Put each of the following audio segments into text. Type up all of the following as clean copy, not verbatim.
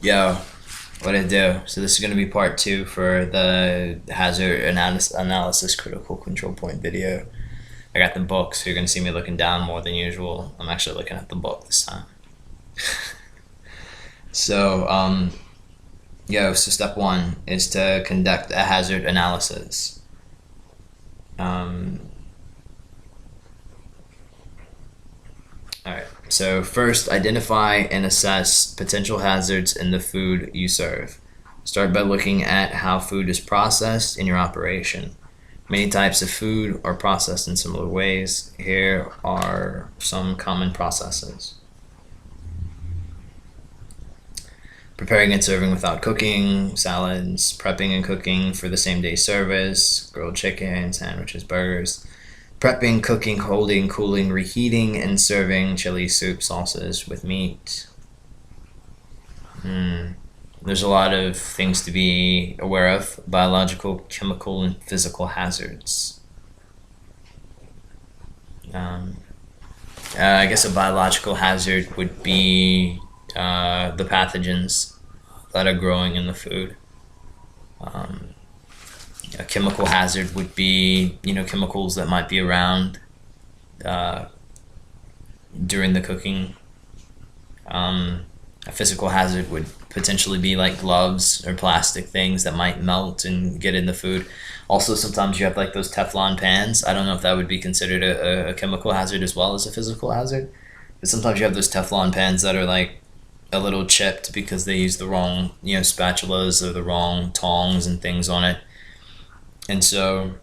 Yo, what I do? So this is gonna be part two for the hazard analysis critical control point video. I got the book, so you're gonna see me looking down more than usual. I'm actually looking at the book this time. So, so step one is to conduct a hazard analysis. Alright, so first identify and assess potential hazards in the food you serve. Start by looking at how food is processed in your operation. Many types of food are processed in similar ways. Here are some common processes. Preparing and serving without cooking, salads, prepping and cooking for the same day service, grilled chicken, sandwiches, burgers. Prepping, cooking, holding, cooling, reheating, and serving chili, soup, sauces with meat. There's a lot of things to be aware of: biological, chemical, and physical hazards. I guess a biological hazard would be the pathogens that are growing in the food. A chemical hazard would be, chemicals that might be around during the cooking. A physical hazard would potentially be like gloves or plastic things that might melt and get in the food. Also, sometimes you have like those Teflon pans. I don't know if that would be considered a chemical hazard as well as a physical hazard. But sometimes you have those Teflon pans that are like a little chipped because they use the wrong, spatulas or the wrong tongs and things on it. And so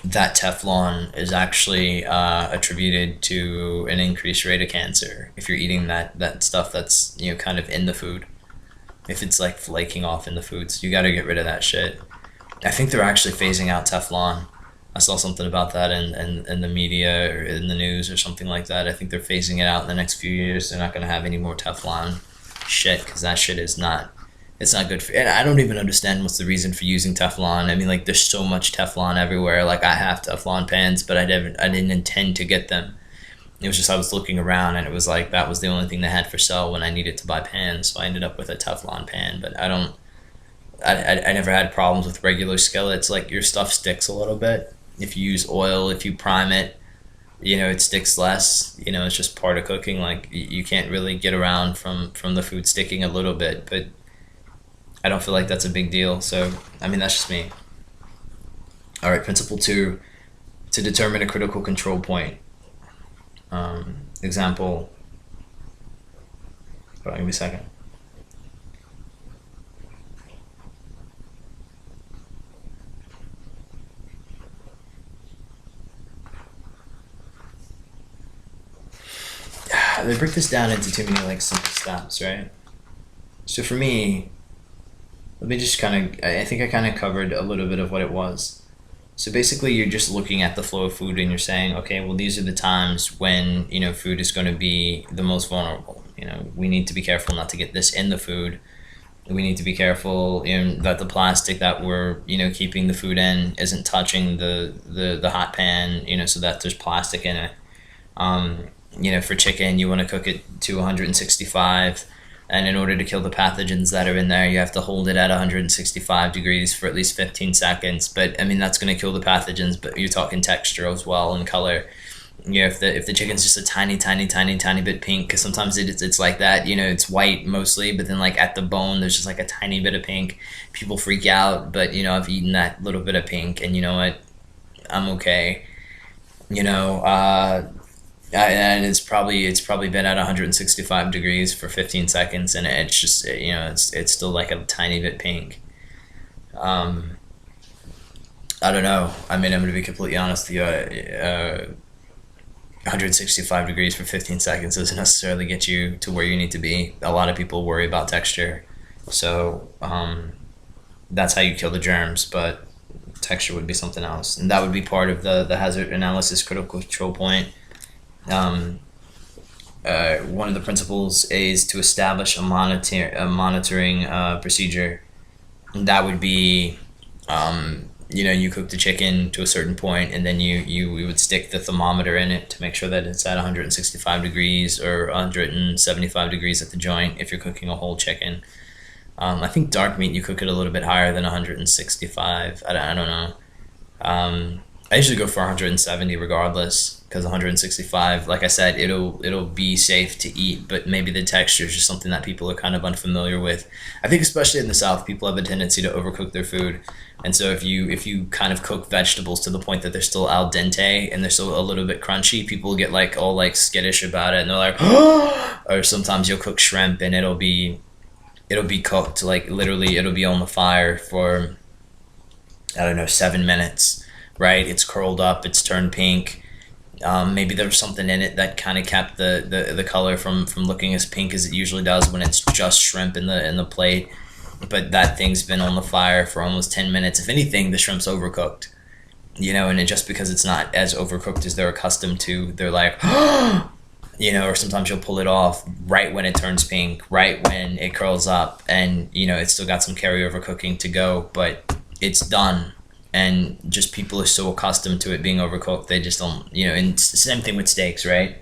that Teflon is actually attributed to an increased rate of cancer if you're eating that stuff that's kind of in the food. If it's like flaking off in the food, so you got to get rid of that shit. I think they're actually phasing out Teflon. I saw something about that in the media or in the news or something like that. I think they're phasing it out in the next few years. They're not going to have any more Teflon shit because that shit is not. It's not good for. And I don't even understand what's the reason for using Teflon. I mean, like, there's so much Teflon everywhere. Like, I have Teflon pans, but I didn't intend to get them. It was just I was looking around, and it was like that was the only thing they had for sale when I needed to buy pans. So I ended up with a Teflon pan. But I never had problems with regular skillets. Like, your stuff sticks a little bit. If you use oil, if you prime it, it sticks less. It's just part of cooking. Like, you can't really get around from the food sticking a little bit, but I don't feel like that's a big deal. So, I mean, that's just me. All right, principle 2, to determine a critical control point. Example, hold on, give me a second. They break this down into too many like simple steps, right? So for me, let me just I think I kind of covered a little bit of what it was. So basically you're just looking at the flow of food and you're saying, okay, well, these are the times when, food is going to be the most vulnerable. We need to be careful not to get this in the food. We need to be careful that the plastic that we're, keeping the food in isn't touching the hot pan, so that there's plastic in it. For chicken, you want to cook it to 165. And in order to kill the pathogens that are in there, you have to hold it at 165 degrees for at least 15 seconds. But I mean, that's going to kill the pathogens, but you're talking texture as well and color. If the chicken's just a tiny bit pink, because sometimes it's like that, it's white mostly, but then like at the bone, there's just like a tiny bit of pink. People freak out, but I've eaten that little bit of pink, and you know what? I'm okay. And it's probably been at 165 degrees for 15 seconds, and it's just it's still like a tiny bit pink. I don't know. I mean, I'm gonna be completely honest with you. 165 degrees for 15 seconds doesn't necessarily get you to where you need to be. A lot of people worry about texture, so that's how you kill the germs. But texture would be something else, and that would be part of the hazard analysis critical control point. One of the principles is to establish a monitoring procedure. And that would be You cook the chicken to a certain point, and then you would stick the thermometer in it to make sure that it's at 165 degrees or 175 degrees at the joint if you're cooking a whole chicken. I think dark meat, you cook it a little bit higher than 165. I don't know. I usually go for 170 regardless, because 165, like I said, it'll be safe to eat, but maybe the texture is just something that people are kind of unfamiliar with. I think especially in the South, people have a tendency to overcook their food, and so if you kind of cook vegetables to the point that they're still al dente and they're still a little bit crunchy, people get like all like skittish about it, and they're like, or sometimes you'll cook shrimp and it'll be cooked like literally it'll be on the fire for, I don't know, 7 minutes, right? It's curled up, it's turned pink. Maybe there was something in it that kind of kept the color from looking as pink as it usually does when it's just shrimp in the plate. But that thing's been on the fire for almost 10 minutes. If anything, the shrimp's overcooked. And just because it's not as overcooked as they're accustomed to, they're like, or sometimes you'll pull it off right when it turns pink, right when it curls up, and it's still got some carryover cooking to go, but it's done. And just people are so accustomed to it being overcooked, they just don't, and it's the same thing with steaks, right?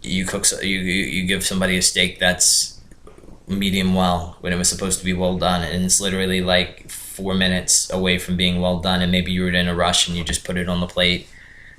You give somebody a steak that's medium well when it was supposed to be well done, and it's literally like 4 minutes away from being well done, and maybe you were in a rush and you just put it on the plate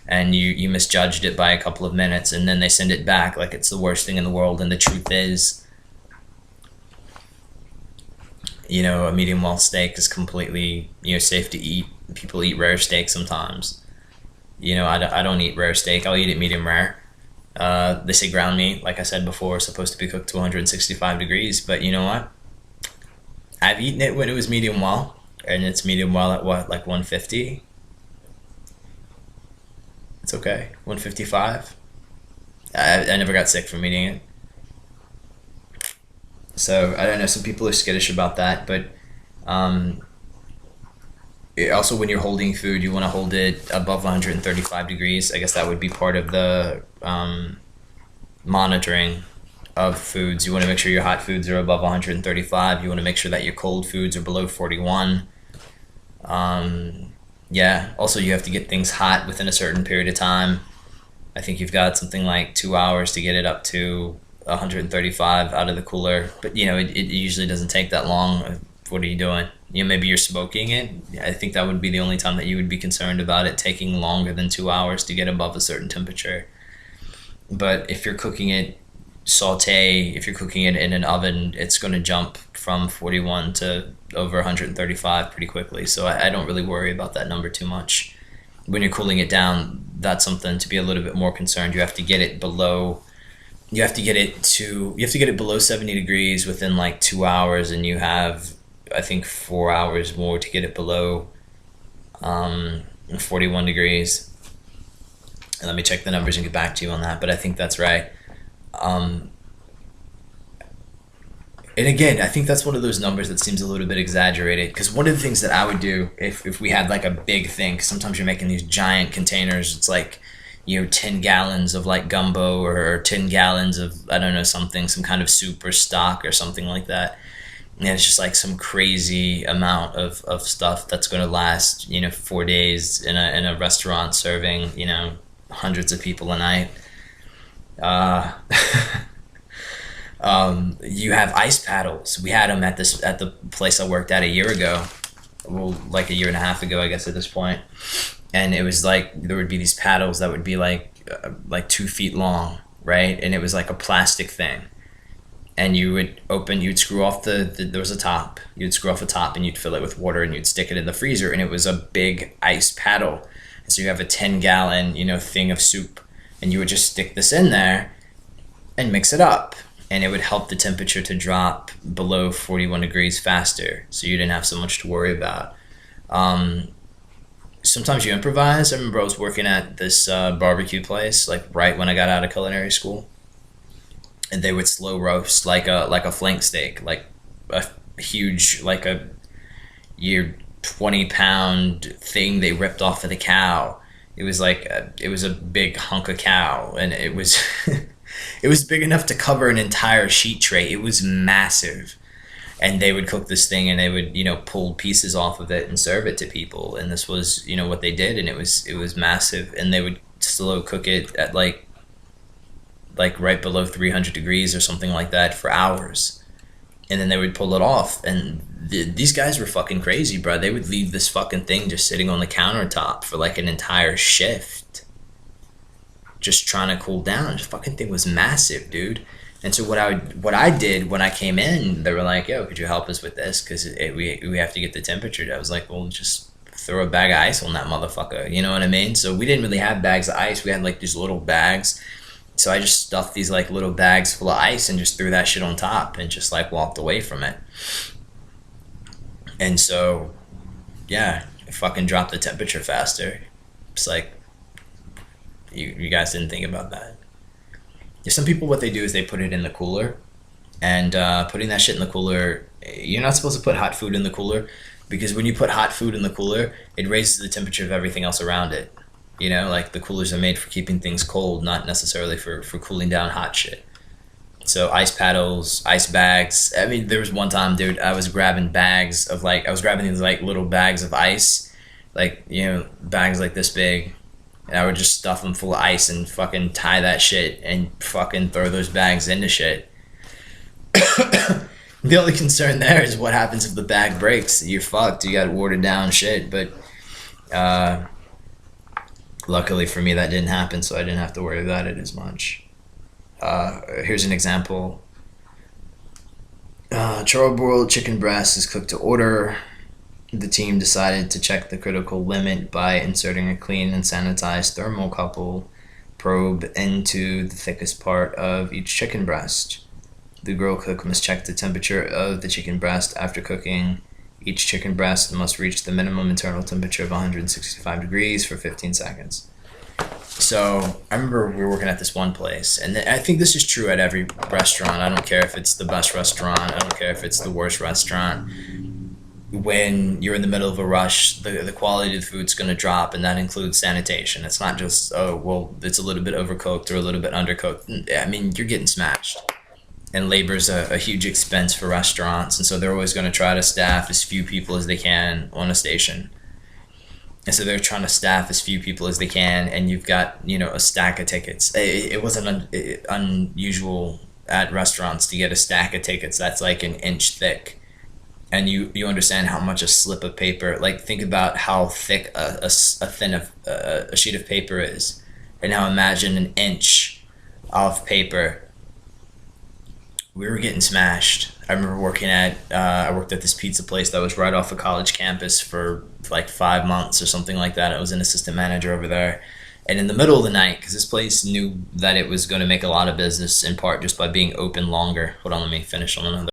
and you misjudged it by a couple of minutes, and then they send it back like it's the worst thing in the world. And the truth is, a medium well steak is completely, safe to eat. People eat rare steak sometimes. I don't eat rare steak. I'll eat it medium rare. They say ground meat, like I said before, is supposed to be cooked to 165 degrees, but you know what? I've eaten it when it was medium well, and it's medium well at what, like 150? It's okay. 155? I never got sick from eating it. So I don't know. Some people are skittish about that, but also when you're holding food, you want to hold it above 135 degrees. I guess that would be part of the monitoring of foods. You want to make sure your hot foods are above 135. You want to make sure that your cold foods are below 41. Yeah. Also, you have to get things hot within a certain period of time. I think you've got something like 2 hours to get it up to 135 out of the cooler, but it usually doesn't take that long. What are you doing? Maybe you're smoking it. I think that would be the only time that you would be concerned about it taking longer than 2 hours to get above a certain temperature. But if you're cooking it if you're cooking it in an oven, it's going to jump from 41 to over 135 pretty quickly. So I don't really worry about that number too much. When you're cooling it down, that's something to be a little bit more concerned. You have to get it below below 70 degrees within like 2 hours, and you have, I think, 4 hours more to get it below 41 degrees. And let me check the numbers and get back to you on that, but I think that's right. And again, I think that's one of those numbers that seems a little bit exaggerated, because one of the things that I would do if we had like a big thing, 'cause sometimes you're making these giant containers, it's like 10 gallons of like gumbo, or 10 gallons of, I don't know, some kind of soup or stock or something like that. And it's just like some crazy amount of stuff that's going to last, 4 days in a restaurant serving, hundreds of people a night. You have ice paddles. We had them at the place I worked at a year ago. Well, like a year and a half ago, I guess, at this point. And it was like, there would be these paddles that would be like 2 feet long, right? And it was like a plastic thing. And you'd screw off there was a top. You'd screw off the top and you'd fill it with water and you'd stick it in the freezer, and it was a big ice paddle. And so you have a 10-gallon, thing of soup, and you would just stick this in there and mix it up. And it would help the temperature to drop below 41 degrees faster, so you didn't have so much to worry about. Sometimes you improvise. I remember I was working at this barbecue place, like right when I got out of culinary school, and they would slow roast like a flank steak, like a huge, like a 20-pound thing they ripped off of the cow. It was a big hunk of cow, and it was it was big enough to cover an entire sheet tray. It was massive. and they would cook this thing and they would pull pieces off of it and serve it to people, and this was what they did, and it was massive, and they would slow cook it at like right below 300 degrees or something like that for hours, and then they would pull it off. And these guys were fucking crazy, bro. They would leave this fucking thing just sitting on the countertop for like an entire shift, just trying to cool down. The fucking thing was massive, dude. And so what I did when I came in, they were like, "Yo, could you help us with this? Because we have to get the temperature." I was like, "Well, just throw a bag of ice on that motherfucker." You know what I mean? So we didn't really have bags of ice. We had like these little bags. So I just stuffed these like little bags full of ice and just threw that shit on top and just like walked away from it. And so, yeah, it fucking dropped the temperature faster. It's like, you guys didn't think about that. Some people, what they do is they put it in the cooler, and putting that shit in the cooler, you're not supposed to put hot food in the cooler, because when you put hot food in the cooler, it raises the temperature of everything else around it. Like the coolers are made for keeping things cold, not necessarily for cooling down hot shit. So ice paddles, ice bags. I mean, there was one time, dude, I was grabbing these like little bags of ice, like, bags like this big, and I would just stuff them full of ice and fucking tie that shit and fucking throw those bags into shit. The only concern there is what happens if the bag breaks. You're fucked. You got watered down shit. But luckily for me, that didn't happen, so I didn't have to worry about it as much. Here's an example. Charbroiled chicken breast is cooked to order. The team decided to check the critical limit by inserting a clean and sanitized thermocouple probe into the thickest part of each chicken breast. The grill cook must check the temperature of the chicken breast after cooking. Each chicken breast must reach the minimum internal temperature of 165 degrees for 15 seconds. So I remember we were working at this one place, and I think this is true at every restaurant. I don't care if it's the best restaurant. I don't care if it's the worst restaurant. When you're in the middle of a rush, the quality of the food's going to drop, and that includes sanitation. It's not just, oh, well, it's a little bit overcooked or a little bit undercooked. I mean, you're getting smashed. And labor's a huge expense for restaurants, and so they're always going to try to staff as few people as they can on a station. And so they're trying to staff as few people as they can, and you've got, a stack of tickets. It wasn't unusual at restaurants to get a stack of tickets that's like an inch thick. And you understand how much a slip of paper, like think about how thick a sheet of paper is, and now imagine an inch of paper. We were getting smashed. I remember I worked at this pizza place that was right off a college campus for like 5 months or something like that. I was an assistant manager over there. And in the middle of the night, because this place knew that it was going to make a lot of business in part just by being open longer. Hold on, let me finish on another.